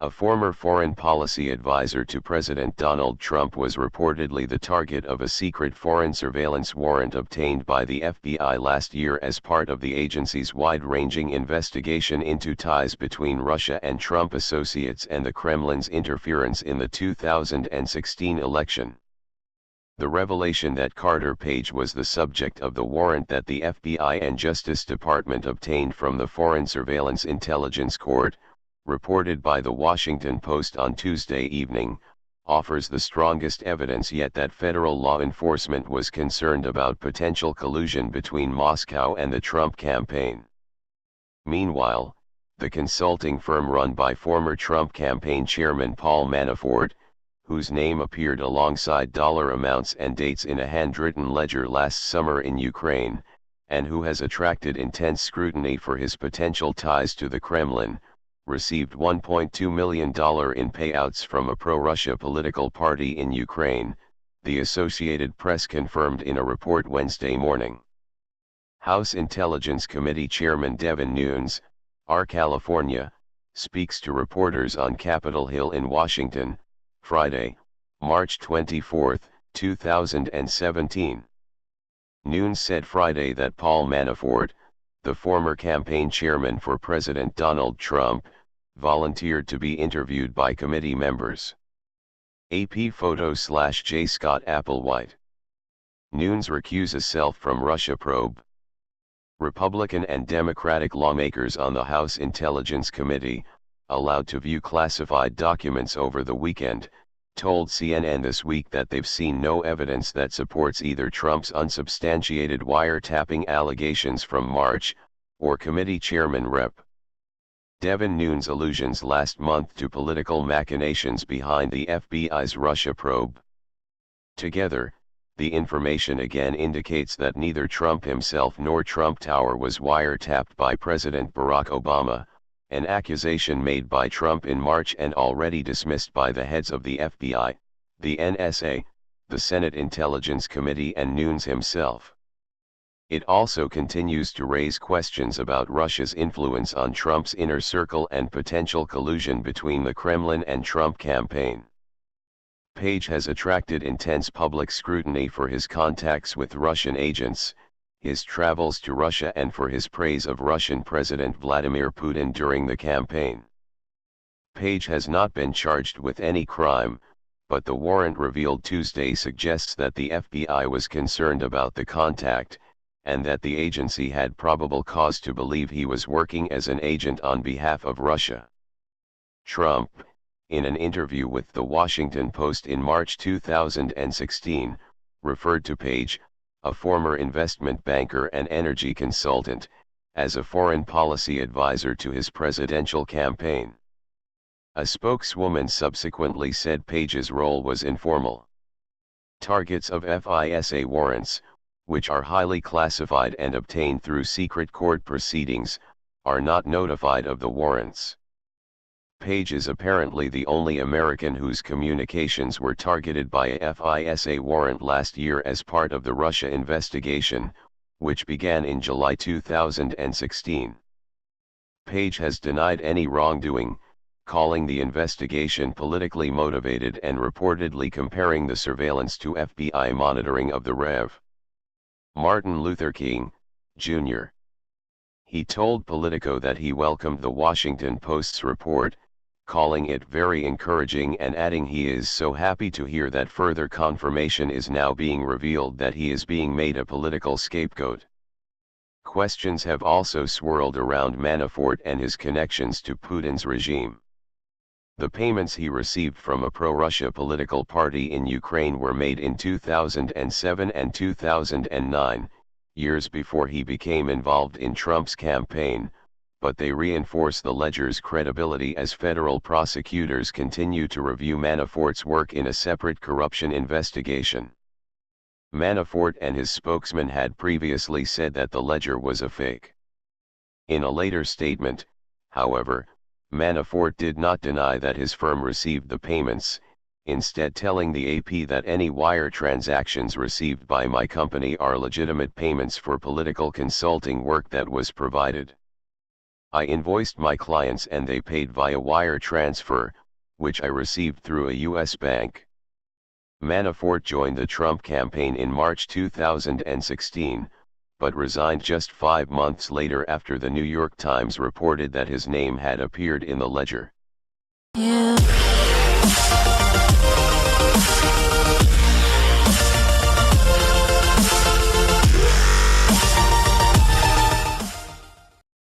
A former foreign policy advisor to President Donald Trump was reportedly the target of a secret foreign surveillance warrant obtained by the FBI last year as part of the agency's wide-ranging investigation into ties between Russia and Trump associates and the Kremlin's interference in the 2016 election. The revelation that Carter Page was the subject of the warrant that the FBI and Justice Department obtained from the Foreign Surveillance Intelligence Court, reported by the Washington Post on Tuesday evening, offers the strongest evidence yet that federal law enforcement was concerned about potential collusion between Moscow and the Trump campaign. Meanwhile, the consulting firm run by former Trump campaign chairman Paul Manafort, whose name appeared alongside dollar amounts and dates in a handwritten ledger last summer in Ukraine, and who has attracted intense scrutiny for his potential ties to the Kremlin, received $1.2 million in payouts from a pro-Russia political party in Ukraine, the Associated Press confirmed in a report Wednesday morning. House Intelligence Committee Chairman Devin Nunes, R. California, speaks to reporters on Capitol Hill in Washington, Friday, March 24, 2017. Nunes said Friday that Paul Manafort, the former campaign chairman for President Donald Trump, volunteered to be interviewed by committee members. AP photo/J. Scott Applewhite. Nunes recuses self from Russia probe. Republican and Democratic lawmakers on the House Intelligence Committee, allowed to view classified documents over the weekend, told CNN this week that they've seen no evidence that supports either Trump's unsubstantiated wiretapping allegations from March, or committee chairman Rep. Devin Nunes' allusions last month to political machinations behind the FBI's Russia probe. Together, the information again indicates that neither Trump himself nor Trump Tower was wiretapped by President Barack Obama, an accusation made by Trump in March and already dismissed by the heads of the FBI, the NSA, the Senate Intelligence Committee and Nunes himself. It also continues to raise questions about Russia's influence on Trump's inner circle and potential collusion between the Kremlin and Trump campaign. Page has attracted intense public scrutiny for his contacts with Russian agents, his travels to Russia and for his praise of Russian President Vladimir Putin during the campaign. Page has not been charged with any crime, but the warrant revealed Tuesday suggests that the FBI was concerned about the contact, and that the agency had probable cause to believe he was working as an agent on behalf of Russia. Trump, in an interview with The Washington Post in March 2016, referred to Page, a former investment banker and energy consultant, as a foreign policy advisor to his presidential campaign. A spokeswoman subsequently said Page's role was informal. Targets of FISA warrants, which are highly classified and obtained through secret court proceedings, are not notified of the warrants. Page is apparently the only American whose communications were targeted by a FISA warrant last year as part of the Russia investigation, which began in July 2016. Page has denied any wrongdoing, calling the investigation politically motivated and reportedly comparing the surveillance to FBI monitoring of the Rev. Martin Luther King, Jr. He told Politico that he welcomed the Washington Post's report, calling it very encouraging and adding he is so happy to hear that further confirmation is now being revealed that he is being made a political scapegoat. Questions have also swirled around Manafort and his connections to Putin's regime. The payments he received from a pro-Russia political party in Ukraine were made in 2007 and 2009, years before he became involved in Trump's campaign, but they reinforce the ledger's credibility as federal prosecutors continue to review Manafort's work in a separate corruption investigation. Manafort and his spokesman had previously said that the ledger was a fake. In a later statement, however, Manafort did not deny that his firm received the payments, instead telling the AP that any wire transactions received by my company are legitimate payments for political consulting work that was provided. I invoiced my clients and they paid via wire transfer, which I received through a U.S. bank. Manafort joined the Trump campaign in March 2016, but resigned just 5 months later after the New York Times reported that his name had appeared in the ledger. Yeah.